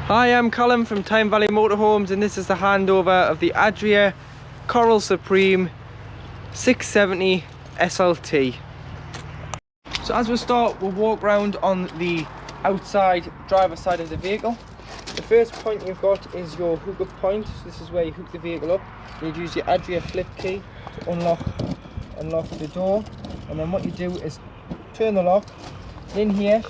Hi, I'm Callum from Tyne Valley Motorhomes, and this is the handover of the Adria Coral Supreme 670 SLT. So as we start, we'll walk around on the outside driver's side of the vehicle. The first point you've got is your Hookah Point. So this is where you hook the vehicle up. You'd use your Adria flip key to unlock the door, and then what you do is turn the lock. In here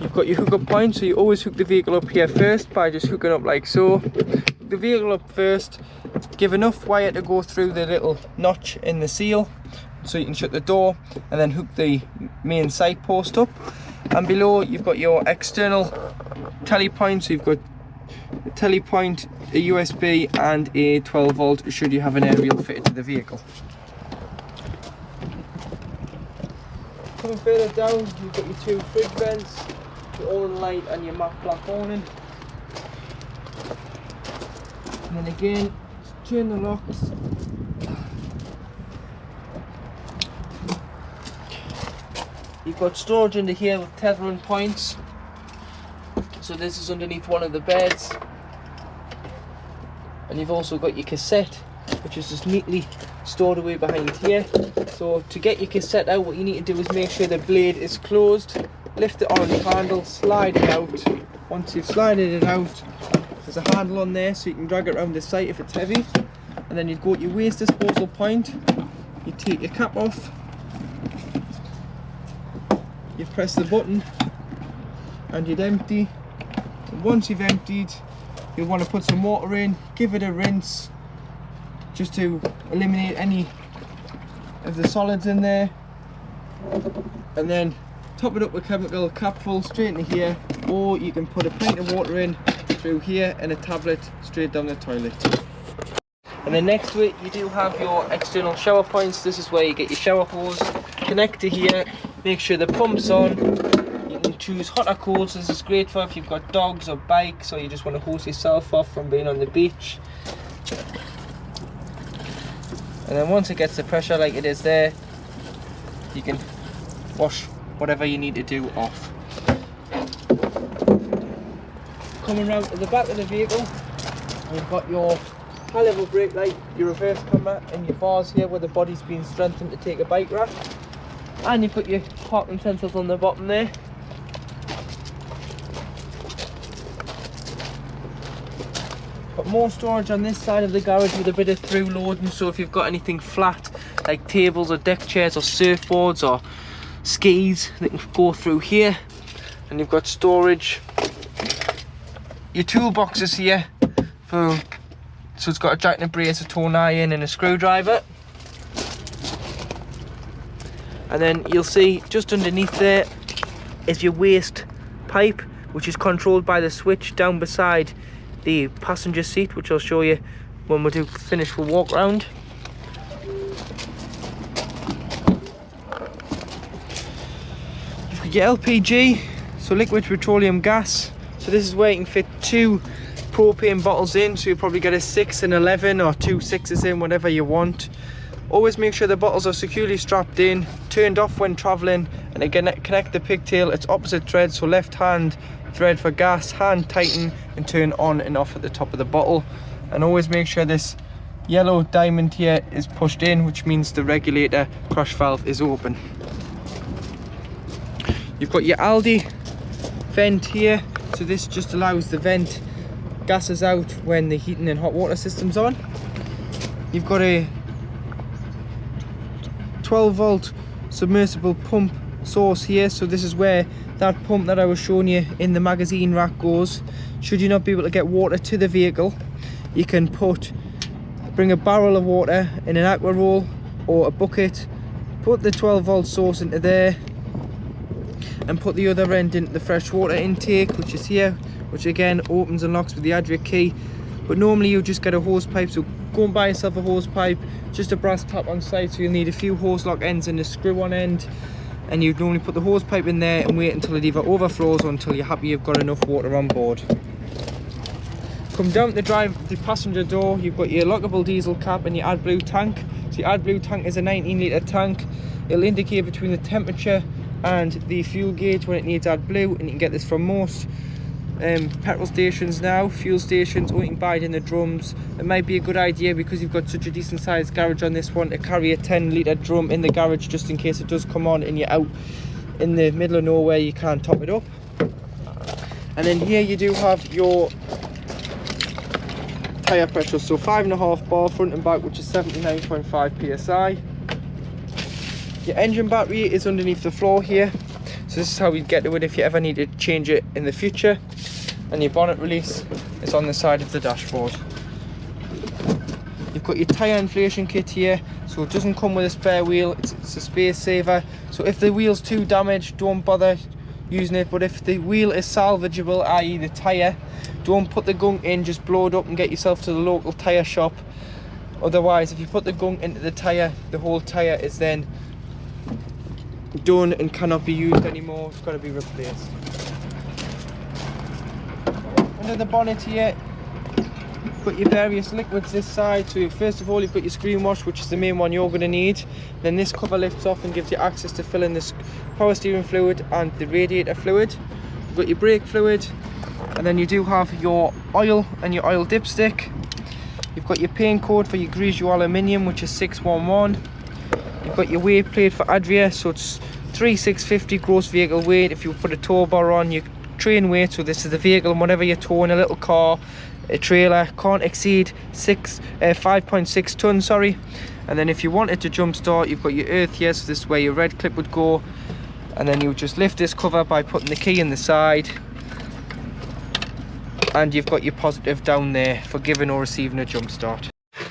you've got your Hookah Point, so you always hook the vehicle up here first by just hooking up like so. Hook the vehicle up first, give enough wire to go through the little notch in the seal so you can shut the door, and then hook the main side post up. And below you've got your external tele point, so you've got a tele point, a USB and a 12 volt should you have an aerial fitted to the vehicle. Coming further down, you've got your two fridge vents, your awning light and your matte black awning. And then again, just turn the locks. You've got storage under here with tethering points. So this is underneath one of the beds. And you've also got your cassette, which is just neatly stored away behind here. So to get your cassette out, what you need to do is make sure the blade is closed. Lift the orange handle, slide it out. Once you've slided it out, there's a handle on there so you can drag it around the site if it's heavy. And then you'd go to your waste disposal point. You take your cap off. You press the button and you'd empty. And once you've emptied, you'll want to put some water in, give it a rinse just to eliminate any of the solids in there, and then top it up with chemical, cap full straight into here, or you can put a pint of water in through here and a tablet straight down the toilet. And then next to it you do have your external shower points. This is where you get your shower hose. Connect to here, make sure the pump's on. You can choose hot or cold, so this is great for if you've got dogs or bikes, or you just want to hose yourself off from being on the beach. And then once it gets the pressure like it is there, you can wash whatever you need to do off. Coming round to the back of the vehicle, you've got your high level brake light, your reverse camera and your bars here where the body's been strengthened to take a bike rack. And you've got your parking sensors on the bottom there. Got more storage on this side of the garage with a bit of through loading, so if you've got anything flat like tables or deck chairs or surfboards or skis, they can go through here. And you've got storage, your toolboxes here so it's got a jack and a brace, a torn iron and a screwdriver. And then you'll see just underneath there is your waste pipe, which is controlled by the switch down beside the passenger seat, which I'll show you when we do finish the walk round. You've got your LPG, so liquid petroleum gas. So this is where you can fit 2 propane bottles in, so you'll probably get a 6 and 11 or 2 6s in, whatever you want. Always make sure the bottles are securely strapped in, turned off when travelling, and again connect the pigtail. It's opposite thread, so left hand thread for gas, hand tighten and turn on and off at the top of the bottle. And always make sure this yellow diamond here is pushed in, which means the regulator crush valve is open. You've got your Aldi vent here, so this just allows the vent gases out when the heating and hot water system's on. You've got a 12 volt submersible pump source here, so this is where that pump that I was showing you in the magazine rack goes. Should you not be able to get water to the vehicle, you can bring a barrel of water in an aqua roll or a bucket, put the 12 volt source into there and put the other end into the fresh water intake, which is here, which again opens and locks with the Adria key. But normally you'll just get a hose pipe, so go and buy yourself a hose pipe, just a brass tap on site, so you'll need a few hose lock ends and a screw on end, and you'd normally put the hose pipe in there and wait until it either overflows or until you're happy you've got enough water on board. Come down to the passenger door, you've got your lockable diesel cap and your AdBlue tank. So your AdBlue tank is a 19 litre tank. It'll indicate between the temperature and the fuel gauge when it needs AdBlue, and you can get this from most petrol stations now, fuel stations, or you can buy it in the drums. It might be a good idea, because you've got such a decent sized garage on this one, to carry a 10-litre drum in the garage just in case it does come on and you're out in the middle of nowhere, you can't top it up. And then here you do have your tyre pressure, so 5.5 bar front and back, which is 79.5 psi. Your engine battery is underneath the floor here, so this is how you get to it if you ever need to change it in the future. And your bonnet release is on the side of the dashboard. You've got your tyre inflation kit here, so it doesn't come with a spare wheel, it's a space saver. So if the wheel's too damaged, don't bother using it, but if the wheel is salvageable, i.e. the tyre, don't put the gunk in, just blow it up and get yourself to the local tyre shop. Otherwise, if you put the gunk into the tyre, the whole tyre is then done and cannot be used anymore. It's got to be replaced. Under the bonnet here, you've got your various liquids this side. So first of all, you've got your screen wash, which is the main one you're going to need. Then this cover lifts off and gives you access to fill in this power steering fluid and the radiator fluid. You've got your brake fluid, and then you do have your oil and your oil dipstick. You've got your paint code for your Grigio aluminium, which is 611. You've got your weight plate for Adria, so it's 3650 gross vehicle weight. If you put a tow bar on, your train weight, so this is the vehicle and whatever you're towing, a little car, a trailer, can't exceed 5.6 tons, sorry. And then if you wanted to jump start, you've got your earth here, so this is where your red clip would go. And then you just lift this cover by putting the key in the side, and you've got your positive down there for giving or receiving a jump start.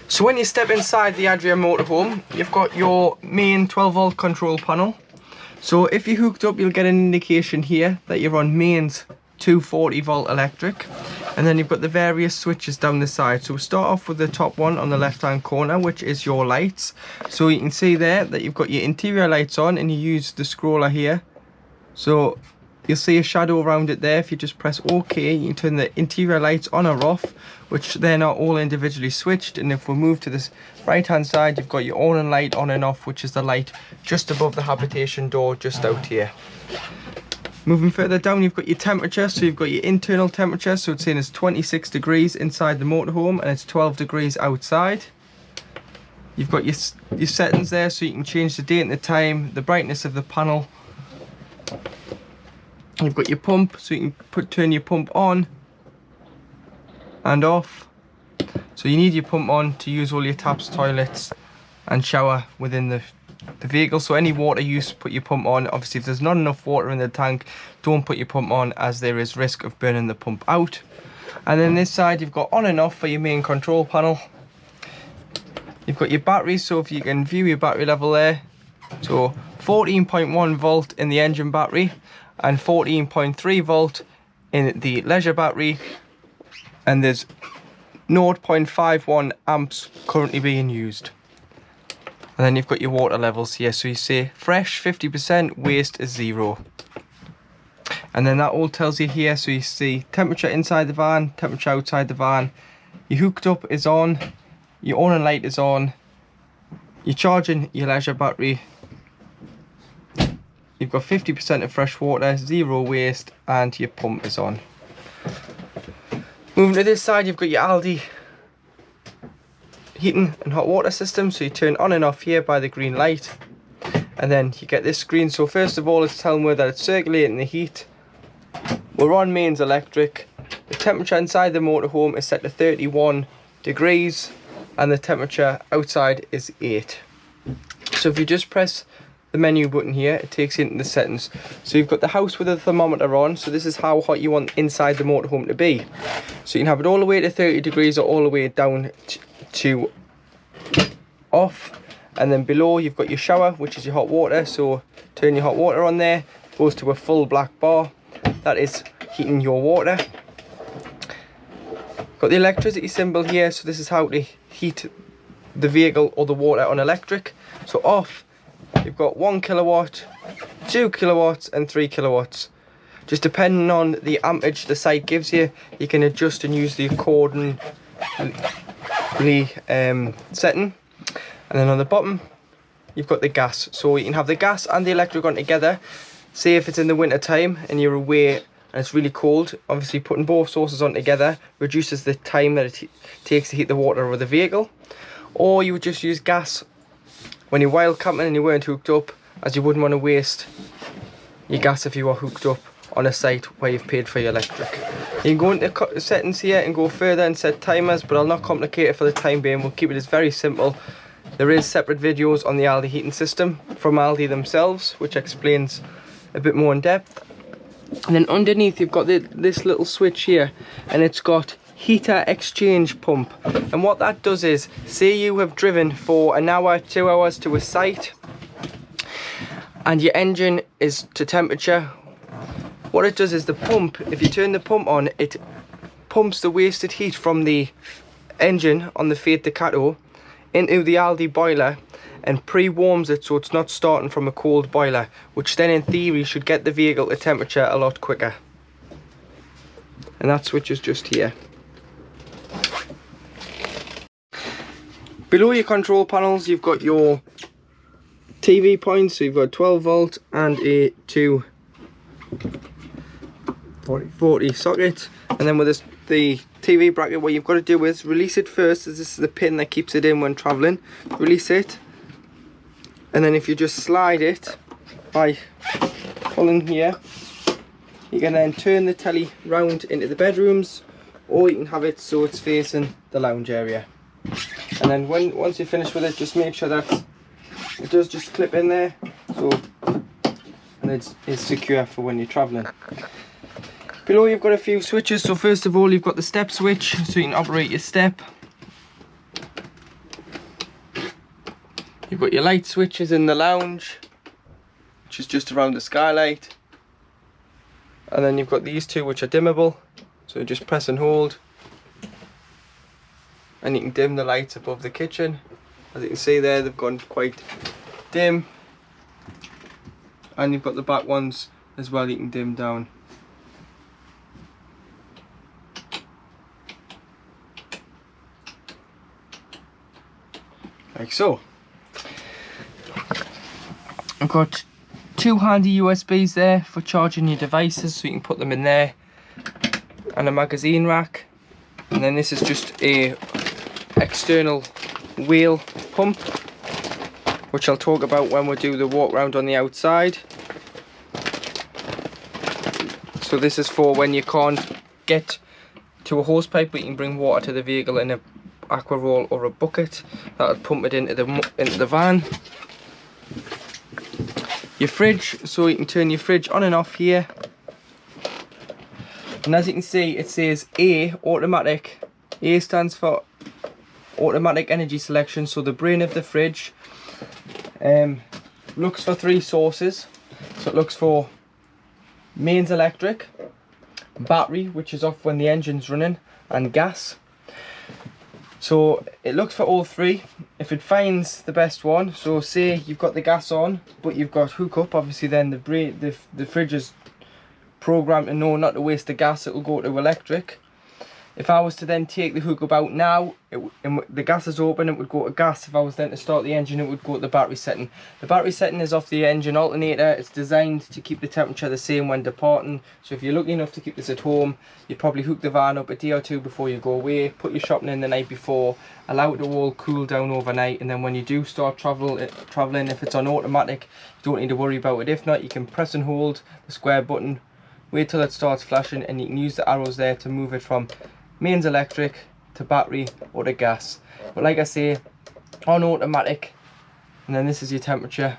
So when you step inside the Adria motorhome, you've got your main 12-volt control panel. So if you're hooked up, you'll get an indication here that you're on mains 240-volt electric. And then you've got the various switches down the side. So we'll start off with the top one on the left-hand corner, which is your lights. So you can see there that you've got your interior lights on, and you use the scroller here. So you'll see a shadow around it there. If you just press OK, you can turn the interior lights on or off, which then are all individually switched. And if we move to this right hand side, you've got your awning light on and off, which is the light just above the habitation door, just out here. Moving further down, you've got your temperature. So you've got your internal temperature, so it's saying it's 26 degrees inside the motorhome and it's 12 degrees outside. You've got your settings there, so you can change the date and the time, the brightness of the panel. You've got your pump, so you can turn your pump on and off. So you need your pump on to use all your taps, toilets and shower within the vehicle. So any water use, put your pump on. Obviously if there's not enough water in the tank, don't put your pump on, as there is risk of burning the pump out. And then this side you've got on and off for your main control panel. You've got your batteries, so if you can view your battery level there, so 14.1 volt in the engine battery and 14.3 volt in the leisure battery, and there's 0.51 amps currently being used. And then you've got your water levels here, so you say fresh 50%, waste is 0. And then that all tells you here, so you see temperature inside the van, temperature outside the van, your hooked up is on, your awning light is on, you're charging your leisure battery, you've got 50% of fresh water, 0 waste, and your pump is on. Moving to this side, you've got your Aldi heating and hot water system, so you turn on and off here by the green light, and then you get this screen. So first of all, it's telling me that it's circulating the heat. We're on mains electric. The temperature inside the motorhome is set to 31 degrees and the temperature outside is 8. So if you just press the menu button here, it takes you into the settings. So you've got the house with a thermometer on, so this is how hot you want inside the motorhome to be. So you can have it all the way to 30 degrees or all the way down to off. And then below you've got your shower, which is your hot water, so turn your hot water on there, goes to a full black bar, that is heating your water. Got the electricity symbol here, so this is how to heat the vehicle or the water on electric. So off, you've got 1 kilowatt, 2 kilowatts and 3 kilowatts. Just depending on the ampage the site gives you, you can adjust and use the accordingly setting. And then on the bottom, you've got the gas. So you can have the gas and the electric on together. Say if it's in the winter time and you're away and and it's really cold. Obviously putting both sources on together reduces the time that it takes to heat the water of the vehicle. Or you would just use gas when you're wild camping and you weren't hooked up, as you wouldn't want to waste your gas if you were hooked up on a site where you've paid for your electric. You can go into settings here and go further and set timers, but I'll not complicate it for the time being. We'll keep it as very simple. There is separate videos on the Aldi heating system from Aldi themselves, which explains a bit more in depth. And then underneath you've got this little switch here, and it's got heater exchange pump. And what that does is, say you have driven for an hour, 2 hours to a site, and your engine is to temperature. What it does is the pump, if you turn the pump on, it pumps the wasted heat from the engine on the Fiat Ducato into the Aldi boiler and pre-warms it so it's not starting from a cold boiler, which then in theory should get the vehicle to temperature a lot quicker. And that switch is just here. Below your control panels you've got your TV points, so you've got a 12 volt and a 240 socket. And then with this, the TV bracket, what you've got to do is release it first, as this is the pin that keeps it in when travelling. Release it, and then if you just slide it by pulling here, you can then turn the telly round into the bedrooms, or you can have it so it's facing the lounge area. And then once you're finished with it, just make sure that it does just clip in there, so and it's secure for when you're travelling. Below you've got a few switches. So first of all you've got the step switch, so you can operate your step. You've got your light switches in the lounge, which is just around the skylight. And then you've got these two which are dimmable, so you just press and hold, and you can dim the lights above the kitchen. As you can see there, they've gone quite dim. And you've got the back ones as well, you can dim down. Like so. I've got two handy USBs there for charging your devices, so you can put them in there, and a magazine rack. And then this is just a external wheel pump, which I'll talk about when we do the walk around on the outside. So this is for when you can't get to a hose pipe, but you can bring water to the vehicle in a aqua roll or a bucket. That'll pump it into the van. Your fridge, so you can turn your fridge on and off here. And as you can see, it says A, automatic. A stands for automatic energy selection. So the brain of the fridge looks for three sources. So it looks for mains electric, battery, which is off when the engine's running, and gas. So it looks for all three. If it finds the best one, so say you've got the gas on but you've got hookup, obviously then the fridge is programmed to know not to waste the gas, it will go to electric. If I was to then take the hookup out now, the gas is open, it would go to gas. If I was then to start the engine, it would go to the battery setting. The battery setting is off the engine alternator. It's designed to keep the temperature the same when departing. So if you're lucky enough to keep this at home, you'd probably hook the van up a day or two before you go away, put your shopping in the night before, allow it to all cool down overnight, and then when you do start travelling, if it's on automatic, you don't need to worry about it. If not, you can press and hold the square button, wait till it starts flashing, and you can use the arrows there to move it from mains electric to battery or to gas. But like I say, on automatic, and then this is your temperature.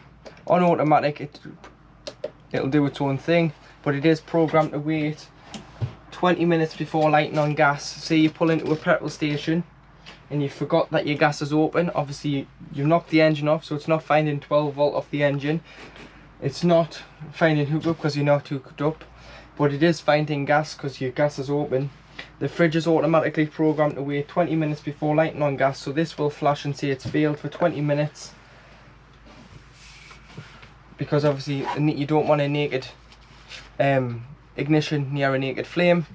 On automatic, it'll do its own thing, but it is programmed to wait 20 minutes before lighting on gas. Say you pull into a petrol station and you forgot that your gas is open. Obviously you knocked the engine off, so it's not finding 12 volt off the engine. It's not finding hookup because you're not hooked up, but it is finding gas because your gas is open. The fridge is automatically programmed to wait 20 minutes before lighting on gas, so this will flash and say it's failed for 20 minutes. Because obviously you don't want a naked ignition near a naked flame,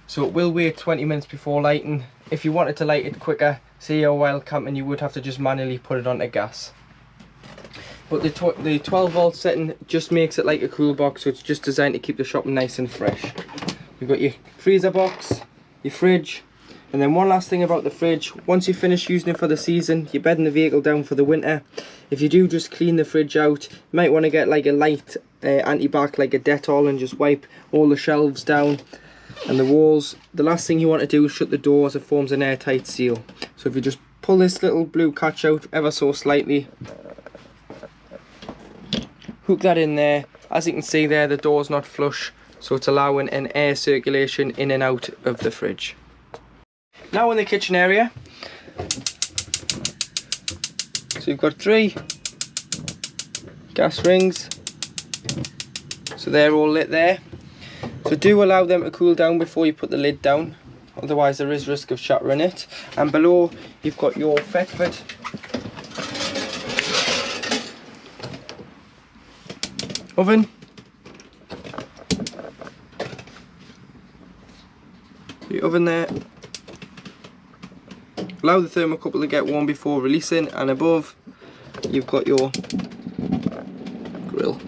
so it will wait 20 minutes before lighting. If you wanted to light it quicker, say you're wild camping, you would have to just manually put it onto gas. but the 12 volt setting just makes it like a cool box, so it's just designed to keep the shop nice and fresh. You've got your freezer box, your fridge, and then one last thing about the fridge: once you finish using it for the season, you're bedding the vehicle down for the winter. If you do just clean the fridge out, you might want to get like a light anti-bac, like a Dettol, and just wipe all the shelves down and the walls. The last thing you want to do is shut the door, as it forms an airtight seal. So if you just pull this little blue catch out ever so slightly, hook that in there. As you can see there, the door's not flush, so it's allowing an air circulation in and out of the fridge. Now in the kitchen area, so you've got 3 gas rings, so they're all lit there. So do allow them to cool down before you put the lid down, otherwise there is risk of shattering it. And below you've got your Thetford oven. The oven there. Allow the thermocouple to get warm before releasing, and above you've got your grill.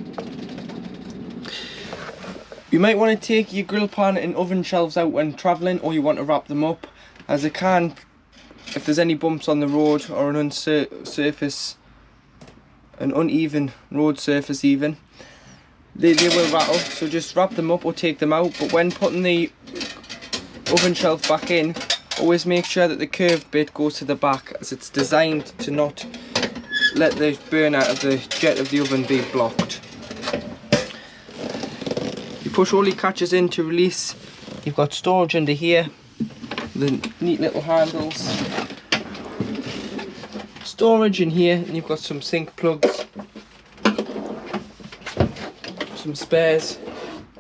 You might want to take your grill pan and oven shelves out when travelling, or you want to wrap them up, as it can, if there's any bumps on the road or an uneven road surface even, they will rattle, so just wrap them up or take them out. But when putting the oven shelf back in, always make sure that the curved bit goes to the back, as it's designed to not let the burner of the jet of the oven be blocked. You push all your catches in to release. You've got storage under here, the neat little handles, storage in here, and you've got some sink plugs, some spares,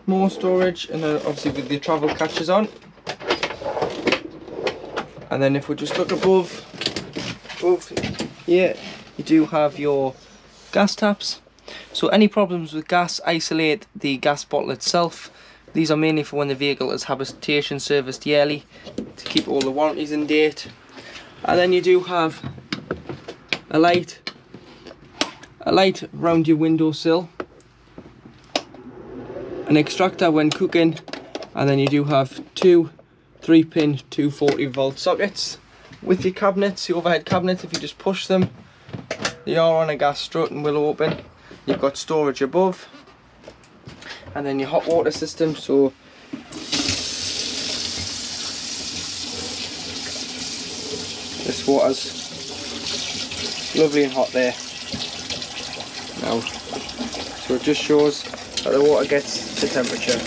more storage, and then obviously with the travel catches on. And then if we just look above here, you do have your gas taps. So any problems with gas, isolate the gas bottle itself. These are mainly for when the vehicle is habitation serviced yearly, to keep all the warranties in date. And then you do have a light around your windowsill, an extractor when cooking, and then you do have 2 3-pin 240 volt sockets. With your cabinets, your overhead cabinets, if you just push them, they are on a gas strut and will open. You've got storage above, and then your hot water system. So this water's lovely and hot there now, so it just shows that the water gets the temperature.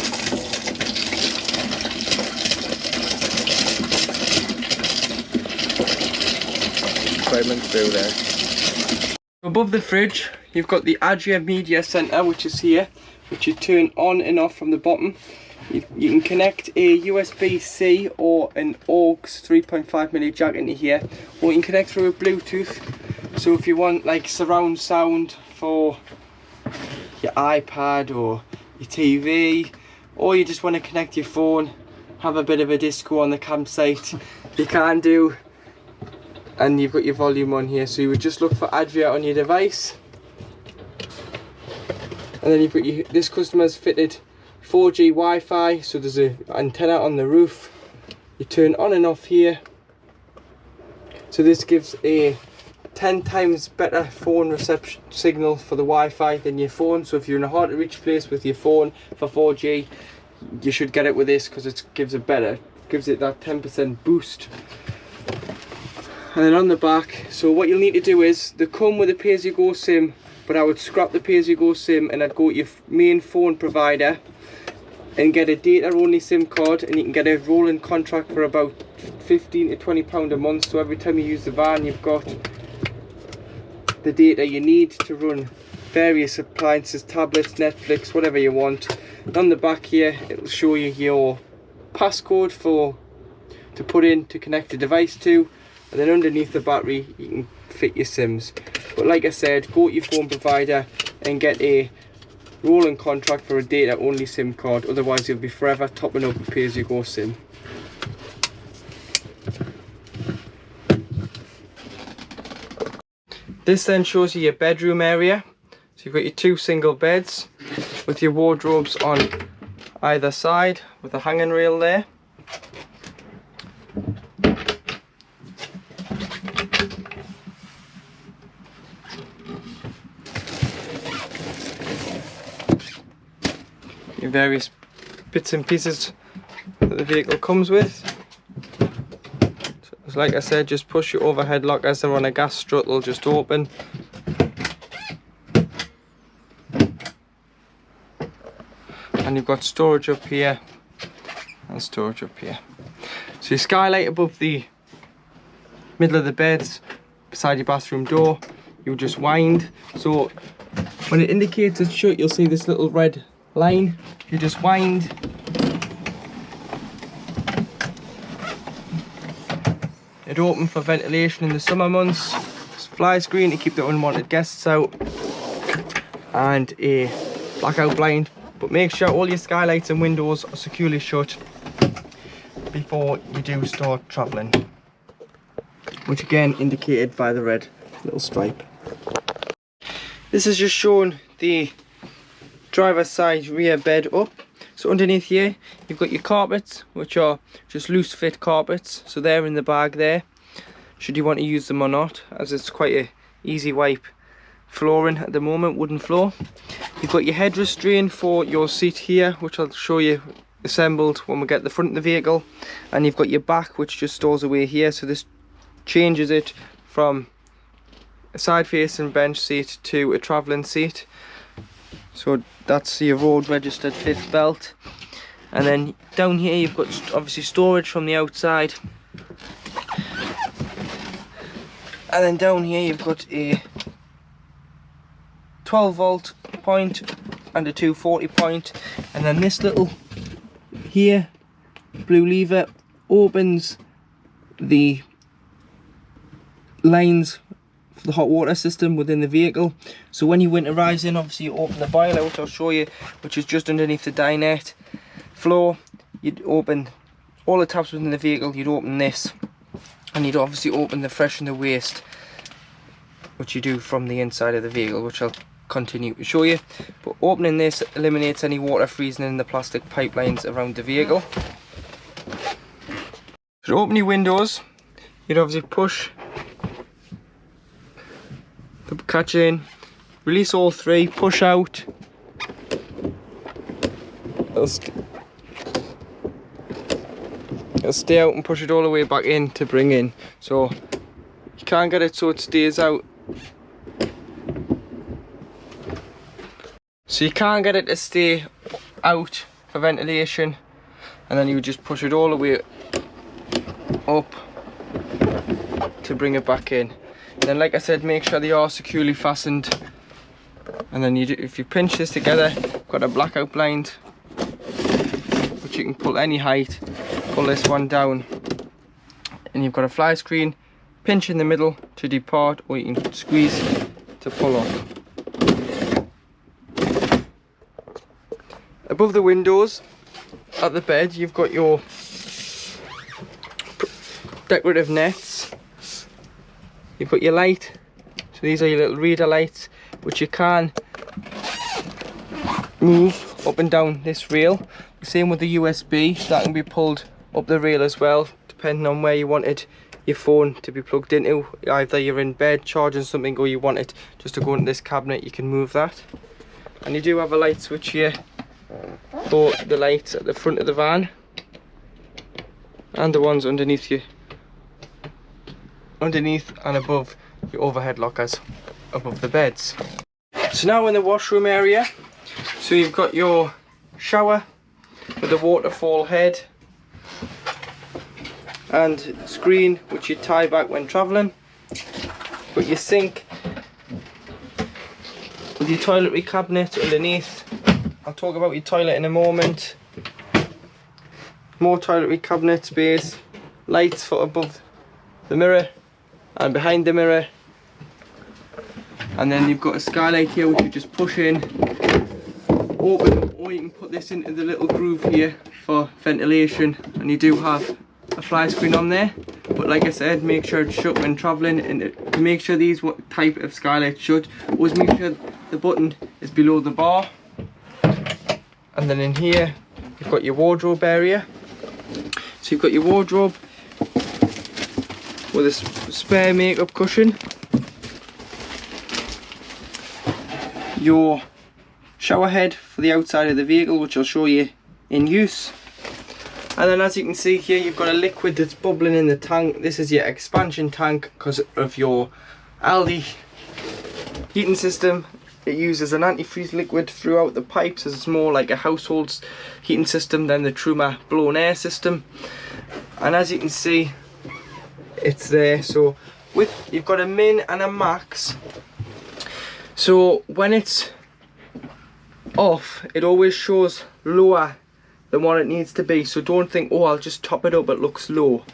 Through there. Above the fridge, you've got the Adria media center, which is here, which you turn on and off from the bottom. You can connect a USB-C or an AUX 3.5mm jack into here, or you can connect through a Bluetooth. So if you want like surround sound for your iPad or your TV, or you just want to connect your phone, have a bit of a disco on the campsite, you can do. And you've got your volume on here, so you would just look for Adria on your device. And then you've got this customer's fitted 4G Wi-Fi, so there's an antenna on the roof. You turn on and off here, so this gives a 10 times better phone reception signal for the Wi-Fi than your phone. So if you're in a hard to reach place with your phone for 4G, you should get it with this, because it gives it that 10% boost. And then on the back, so what you'll need to do is, they come with a pay-as-you-go SIM, but I would scrap the pay-as-you-go SIM and I'd go to your main phone provider and get a data-only SIM card, and you can get a rolling contract for about £15 to £20 a month. So every time you use the van, you've got the data you need to run various appliances, tablets, Netflix, whatever you want. And on the back here, it'll show you your passcode to put in to connect the device to. And then underneath the battery you can fit your SIMs. But like I said, go to your phone provider and get a rolling contract for a data only SIM card, otherwise you'll be forever topping up a pay-as-you-go SIM. This then shows you your bedroom area. So you've got your 2 single beds with your wardrobes on either side with a hanging rail there. Your various bits and pieces that the vehicle comes with. So like I said, just push your overhead lock as they're on a gas strut, they'll just open. And you've got storage up here and storage up here. So your skylight above the middle of the beds beside your bathroom door, you'll just wind. So when it indicates it's shut, you'll see this little red line. You just wind. It open for ventilation in the summer months. Fly screen to keep the unwanted guests out, and a blackout blind. But make sure all your skylights and windows are securely shut before you do start travelling, which again indicated by the red little stripe. This is just showing the driver's side rear bed up. So underneath here you've got your carpets, which are just loose fit carpets, so they're in the bag there should you want to use them or not, as it's quite a easy wipe flooring at the moment, wooden floor. You've got your head restraint for your seat here, which I'll show you assembled when we get the front of the vehicle, and you've got your back, which just stores away here. So this changes it from a side facing bench seat to a travelling seat. So that's your road registered fifth belt. And then down here you've got obviously storage from the outside, and then down here you've got a 12-volt point and a 240 point, and then this little here blue lever opens the lines for the hot water system within the vehicle. So when you winterize in, obviously you open the boiler, which I'll show you, which is just underneath the dinette floor. You'd open all the taps within the vehicle, you'd open this, and you'd obviously open the fresh and the waste, which you do from the inside of the vehicle, which I'll continue to show you. But opening this eliminates any water freezing in the plastic pipelines around the vehicle. So to open your windows, you'd obviously push the catch in, release all 3, push out. It'll stay out and push it all the way back in to bring in. So you can't get it so it stays out. So you can't get it to stay out for ventilation, and then you would just push it all the way up to bring it back in. And then, like I said, make sure they are securely fastened. And then if you pinch this together, got a blackout blind, which you can pull any height. Pull this one down, and you've got a fly screen. Pinch in the middle to depart, or you can squeeze to pull up. Above the windows at the bed, you've got your decorative nets. You've got your light, so these are your little reader lights, which you can move up and down this rail. Same with the USB, that can be pulled up the rail as well, depending on where you wanted your phone to be plugged into. Either you're in bed charging something, or you want it just to go into this cabinet, you can move that. And you do have a light switch here for the lights at the front of the van, and the ones underneath you, underneath and above your overhead lockers above the beds. So now in the washroom area, so you've got your shower with a waterfall head and screen, which you tie back when travelling. Got your sink with your toiletry cabinet underneath. I'll talk about your toilet in a moment. More toiletry cabinet space, lights for above the mirror and behind the mirror, and then you've got a skylight here, which you just push in, open, or you can put this into the little groove here for ventilation. And you do have a fly screen on there, but like I said, make sure it's shut when travelling. And to make sure these type of skylights shut, always make sure the button is below the bar. And then in here, you've got your wardrobe area. So you've got your wardrobe with a spare makeup cushion. Your shower head for the outside of the vehicle, which I'll show you in use. And then as you can see here, you've got a liquid that's bubbling in the tank. This is your expansion tank because of your Aldi heating system. It uses an antifreeze liquid throughout the pipes, as it's more like a household heating system than the Truma blown air system. And as you can see, it's there. So you've got a min and a max. So when it's off, it always shows lower than what it needs to be. So don't think, oh, I'll just top it up, it looks low.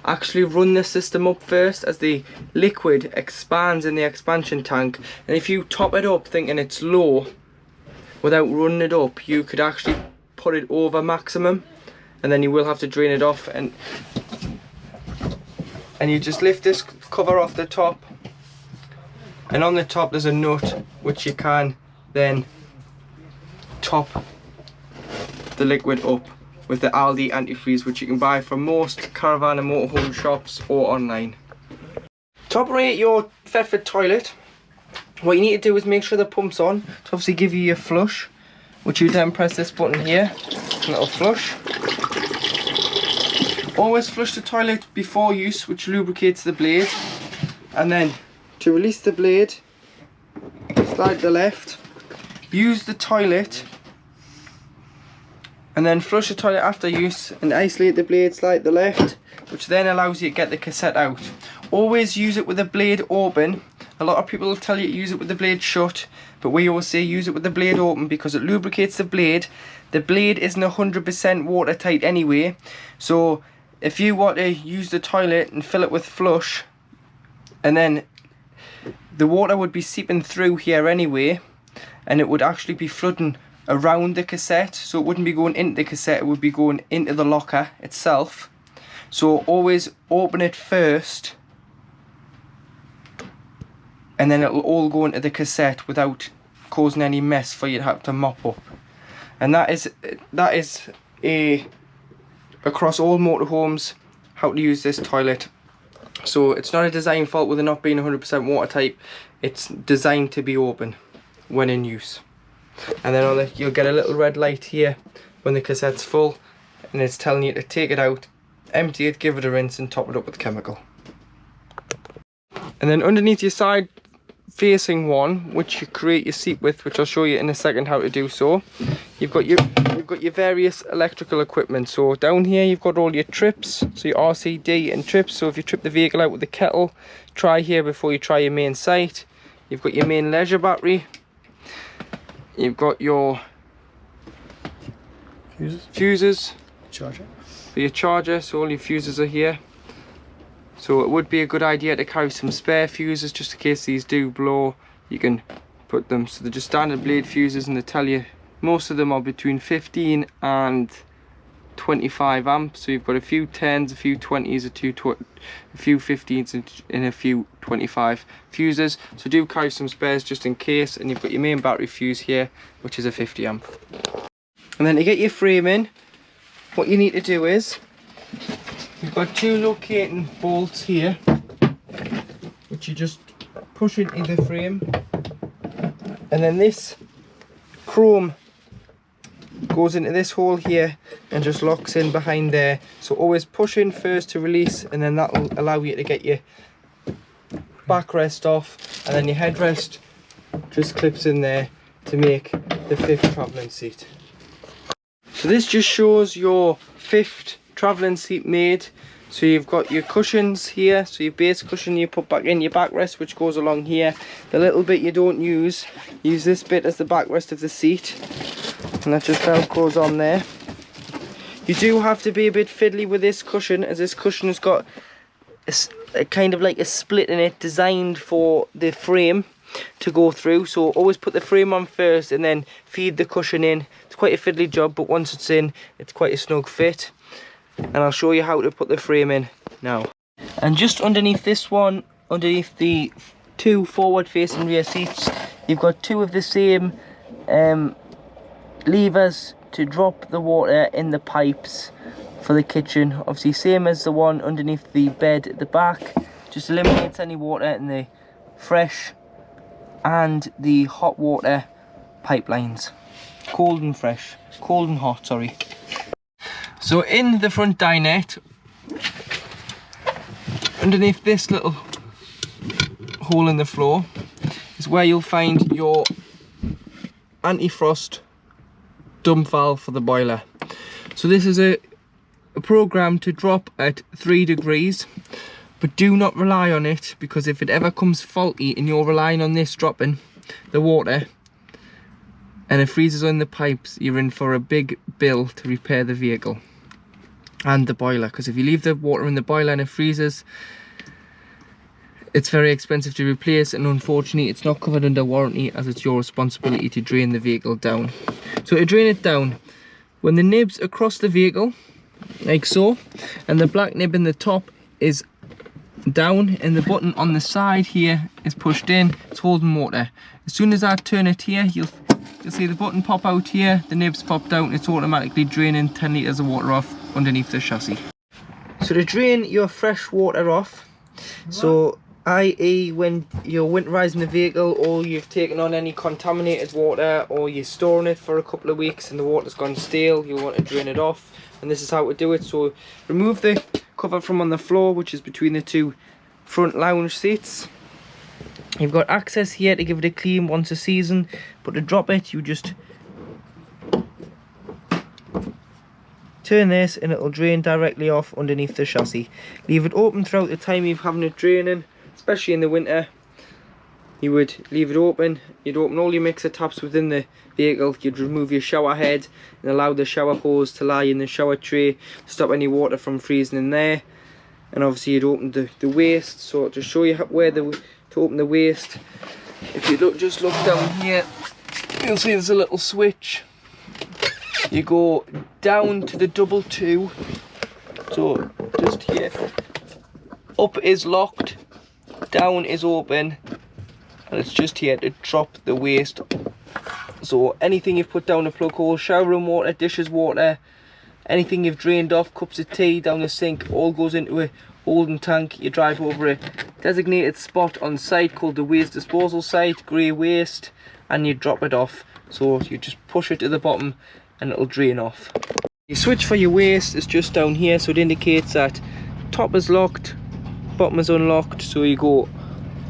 Actually run the system up first as the liquid expands in the expansion tank, and if you top it up thinking it's low without running it up, you could actually put it over maximum, and then you will have to drain it off. And you just lift this cover off the top, and on the top there's a nut which you can then top the liquid up with the Aldi antifreeze, which you can buy from most caravan and motorhome shops or online. To operate your Thetford toilet, what you need to do is make sure the pump's on to obviously give you your flush, which you then press this button here, and it'll flush. Always flush the toilet before use, which lubricates the blade. And then to release the blade, slide to the left, use the toilet, and then flush the toilet after use and isolate the blade, slide to the left, which then allows you to get the cassette out. Always use it with the blade open. A lot of people will tell you to use it with the blade shut, but we always say use it with the blade open because it lubricates the blade. The blade isn't 100% watertight anyway, so if you want to use the toilet and fill it with flush, and then the water would be seeping through here anyway, and it would actually be flooding around the cassette, so it wouldn't be going into the cassette, it would be going into the locker itself. So always open it first, and then it'll all go into the cassette without causing any mess for you to have to mop up. And that is across all motorhomes how to use this toilet. So it's not a design fault with it not being 100% watertight, it's designed to be open when in use. And then you'll get a little red light here when the cassette's full, and it's telling you to take it out, empty it, give it a rinse, and top it up with chemical. And then underneath your side facing one, which you create your seat with, which I'll show you in a second how to do so, you've got your various electrical equipment. So down here you've got all your trips, so your RCD and trips. So if you trip the vehicle out with the kettle, try here before you try your main sight. You've got your main leisure battery. You've got your fuses, charger for your charger, so all your fuses are here. So it would be a good idea to carry some spare fuses just in case these do blow. You can put them, so they're just standard blade fuses, and they tell you most of them are between 15 and 25 amps. So you've got a few 10s, a few 20s, a few 15s and a few 25 fuses. So do carry some spares just in case. And you've got your main battery fuse here, which is a 50 amp. And then to get your frame in, what you need to do is, you've got two locating bolts here, which you just push into the frame, and then this chrome goes into this hole here and just locks in behind there. So always push in first to release, and then that will allow you to get your backrest off, and then your headrest just clips in there to make the fifth travelling seat. So this just shows your fifth travelling seat made. So you've got your cushions here, so your base cushion you put back in, your backrest which goes along here. The little bit you don't use this bit as the backrest of the seat, and that just velcros on there. You do have to be a bit fiddly with this cushion, as this cushion has got a kind of like a split in it designed for the frame to go through. So always put the frame on first and then feed the cushion in. It's quite a fiddly job, but once it's in, it's quite a snug fit. And I'll show you how to put the frame in now. And just underneath this one, underneath the two forward facing rear seats. You've got two of the same levers to drop the water in the pipes for the kitchen. Obviously same as the one underneath the bed at the back, just eliminates any water in the fresh and the hot water pipelines. Cold and fresh, cold and hot, sorry. So in the front dinette, underneath this little hole in the floor is where you'll find your anti-frost dump valve for the boiler. So this is a program to drop at 3 degrees, but do not rely on it, because if it ever comes faulty and you're relying on this dropping the water and it freezes on the pipes, you're in for a big bill to repair the vehicle and the boiler, because if you leave the water in the boiler and it freezes, it's very expensive to replace, and unfortunately it's not covered under warranty, as it's your responsibility to drain the vehicle down. So to drain it down, when the nib's across the vehicle like so, and the black nib in the top is down and the button on the side here is pushed in, it's holding water. As soon as I turn it here, you'll see the button pop out here, the nib's popped out, and it's automatically draining 10 litres of water off underneath the chassis. So to drain your fresh water off, so i.e. when you're winterizing the vehicle, or you've taken on any contaminated water, or you're storing it for a couple of weeks and the water's gone stale, you'll want to drain it off, and this is how to do it. So remove the cover from on the floor, which is between the two front lounge seats. You've got access here to give it a clean once a season, but to drop it, you just turn this and it'll drain directly off underneath the chassis. Leave it open throughout the time you're having it draining, especially in the winter. You would leave it open, you'd open all your mixer taps within the vehicle, you'd remove your shower head and allow the shower hose to lie in the shower tray to stop any water from freezing in there. And obviously you'd open the waste. So to show you where to open the waste, if you just look down here, you'll see there's a little switch. You go down to the double 2, so just here, up is locked, down is open, and it's just here to drop the waste. So anything you've put down the plug hole, shower room water, dishes water, anything you've drained off, cups of tea down the sink, all goes into a holding tank. You drive over a designated spot on site called the waste disposal site, grey waste, and you drop it off. So you just push it to the bottom and it'll drain off. Your switch for your waste is just down here, so it indicates that top is locked, bottom is unlocked. So you go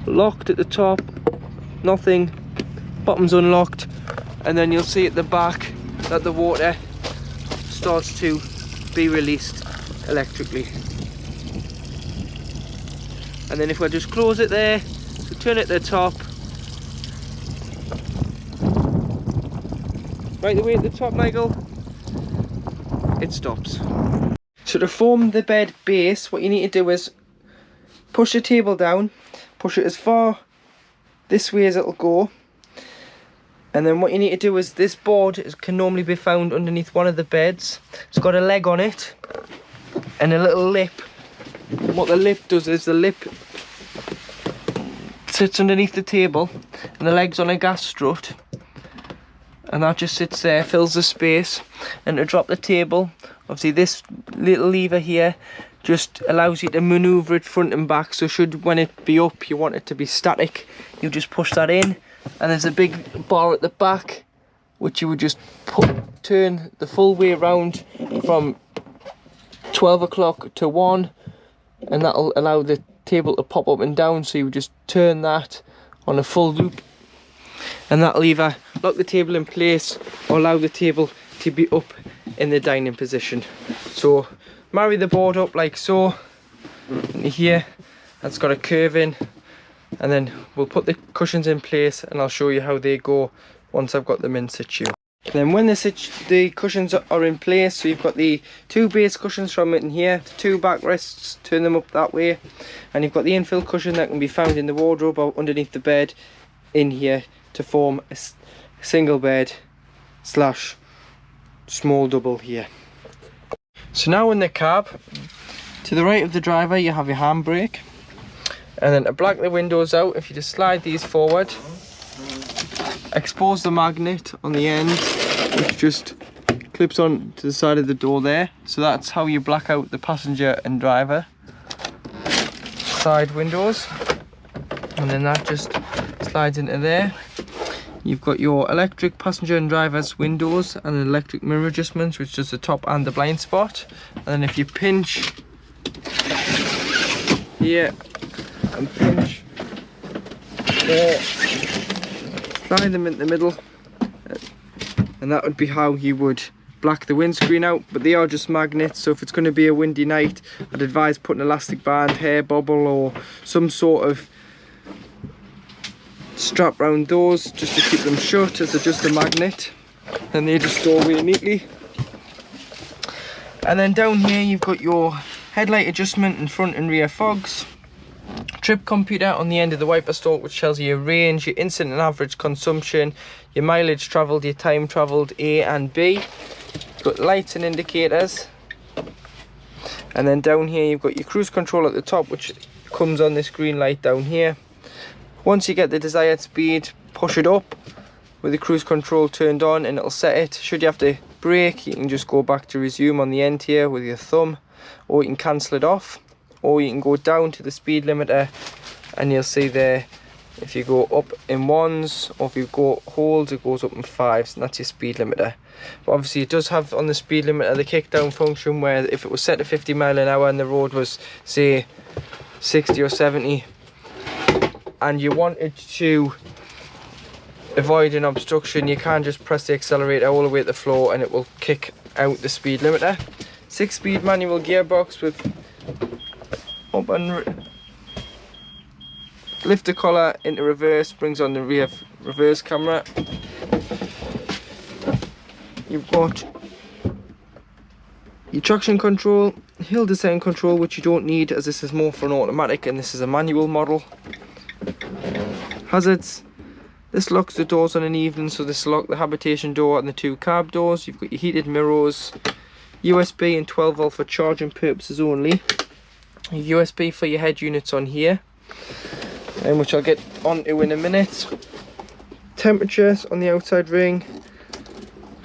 locked at the top, nothing, bottom's unlocked, and then you'll see at the back that the water starts to be released electrically. And then if I just close it there, so turn it to the top, right the way at the top, Michael, it stops. So to form the bed base, what you need to do is push the table down, push it as far this way as it'll go, and then what you need to do is, this board can normally be found underneath one of the beds. It's got a leg on it and a little lip. And what the lip does is, the lip sits underneath the table and the leg's on a gas strut, and that just sits there, fills the space. And to drop the table, obviously this little lever here just allows you to maneuver it front and back. So should, when it be up, you want it to be static, you just push that in, and there's a big bar at the back which you would just turn the full way around from 12 o'clock to 1, and that'll allow the table to pop up and down. So you would just turn that on a full loop, and that'll either lock the table in place or allow the table to be up in the dining position. So marry the board up like so, and here that's got a curve in, and then we'll put the cushions in place and I'll show you how they go once I've got them in situ. Then when the cushions are in place, so you've got the 2 base cushions from it in here, the 2 backrests, turn them up that way, and you've got the infill cushion that can be found in the wardrobe or underneath the bed in here to form a single bed slash small double here. So now in the cab, to the right of the driver you have your handbrake, And then to black the windows out, if you just slide these forward, expose the magnet on the end, which just clips on to the side of the door there. So that's how you black out the passenger and driver side windows. And then that just slides into there. You've got your electric passenger and driver's windows and an electric mirror adjustments, which does the top and the blind spot. And then if you pinch here and pinch there, slide them in the middle, and that would be how you would black the windscreen out. But they are just magnets, so if it's going to be a windy night, I'd advise putting an elastic band, hair bobble, or some sort of strap around those just to keep them shut, as they're just a magnet, and they just store away neatly. And then down here you've got your headlight adjustment and front and rear fogs, trip computer on the end of the wiper stalk, which tells you your range, your instant and average consumption, your mileage travelled, your time travelled, A and B. You've got lights and indicators. And then down here you've got your cruise control at the top, which comes on this green light down here. Once you get the desired speed, push it up with the cruise control turned on and it'll set it. Should you have to brake, you can just go back to resume on the end here with your thumb, or you can cancel it off, or you can go down to the speed limiter, and you'll see there, if you go up in 1s, or if you go hold, it goes up in 5s, and that's your speed limiter. But obviously it does have on the speed limiter the kick down function, where if it was set to 50 miles an hour and the road was say 60 or 70, and you wanted to avoid an obstruction, you can just press the accelerator all the way to the floor and it will kick out the speed limiter. 6-speed manual gearbox with up and lift the collar into reverse, brings on the rear reverse camera. You've got your traction control, hill descent control, which you don't need as this is more for an automatic and this is a manual model. Hazards. This locks the doors on an evening, so this lock the habitation door and the 2 cab doors. You've got your heated mirrors, USB and 12 volt for charging purposes only. Your USB for your head units on here, which I'll get onto in a minute. Temperatures on the outside ring.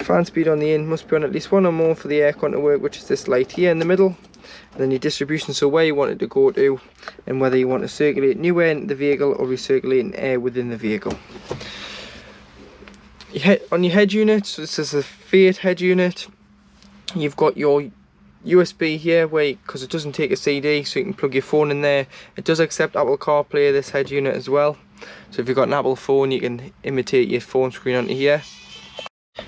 Fan speed on the in must be on at least 1 or more for the aircon to work, which is this light here in the middle. And then your distribution, so where you want it to go to and whether you want to circulate new air into the vehicle or recirculating air within the vehicle. On your head unit, so this is a Fiat head unit, you've got your USB here, where because it doesn't take a CD, so you can plug your phone in there. It does accept Apple CarPlay, this head unit as well, so if you've got an Apple phone you can imitate your phone screen onto here.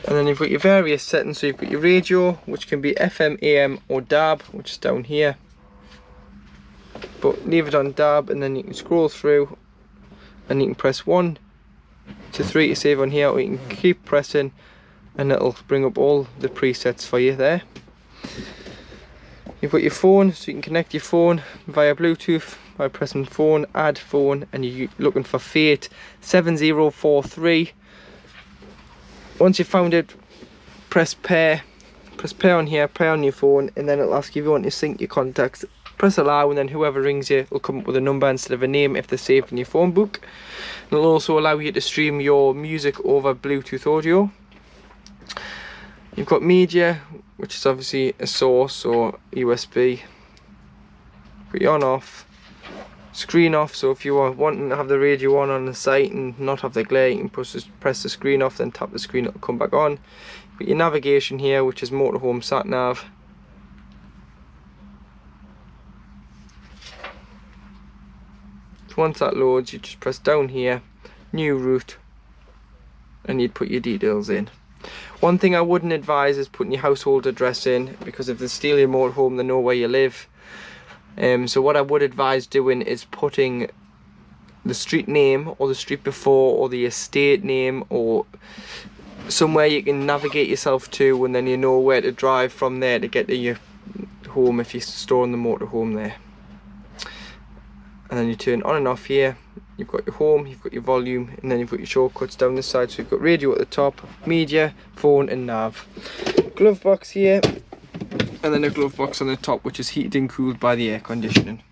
And then you've got your various settings, so you've got your radio, which can be FM, AM or DAB, which is down here, but leave it on DAB, and then you can scroll through and you can press 1 to 3 to save on here, or you can keep pressing and it'll bring up all the presets for you there. You've got your phone, so you can connect your phone via Bluetooth by pressing phone, add phone, and you're looking for Fiat 7043. Once you've found it, press pair on here, pair on your phone, and then it'll ask you if you want to sync your contacts. Press allow, and then whoever rings you will come up with a number instead of a name if they're saved in your phone book. And it'll also allow you to stream your music over Bluetooth audio. You've got media, which is obviously a source or USB. Put your on off. Screen off, so if you are wanting to have the radio on the site and not have the glare, you can press the screen off, then tap the screen, it'll come back on. But your navigation here, which is motorhome sat nav. Once that loads, you just press down here, new route, and you'd put your details in. One thing I wouldn't advise is putting your household address in, because if they steal your motorhome, they know where you live. So what I would advise doing is putting the street name or the street before or the estate name or somewhere you can navigate yourself to, and then you know where to drive from there to get to your home if you're storing the motorhome there. And then you turn on and off here. You've got your home, you've got your volume, and then you've got your shortcuts down this side. So you've got radio at the top, media, phone and nav. Glove box here, and then a glove box on the top, which is heated and cooled by the air conditioning.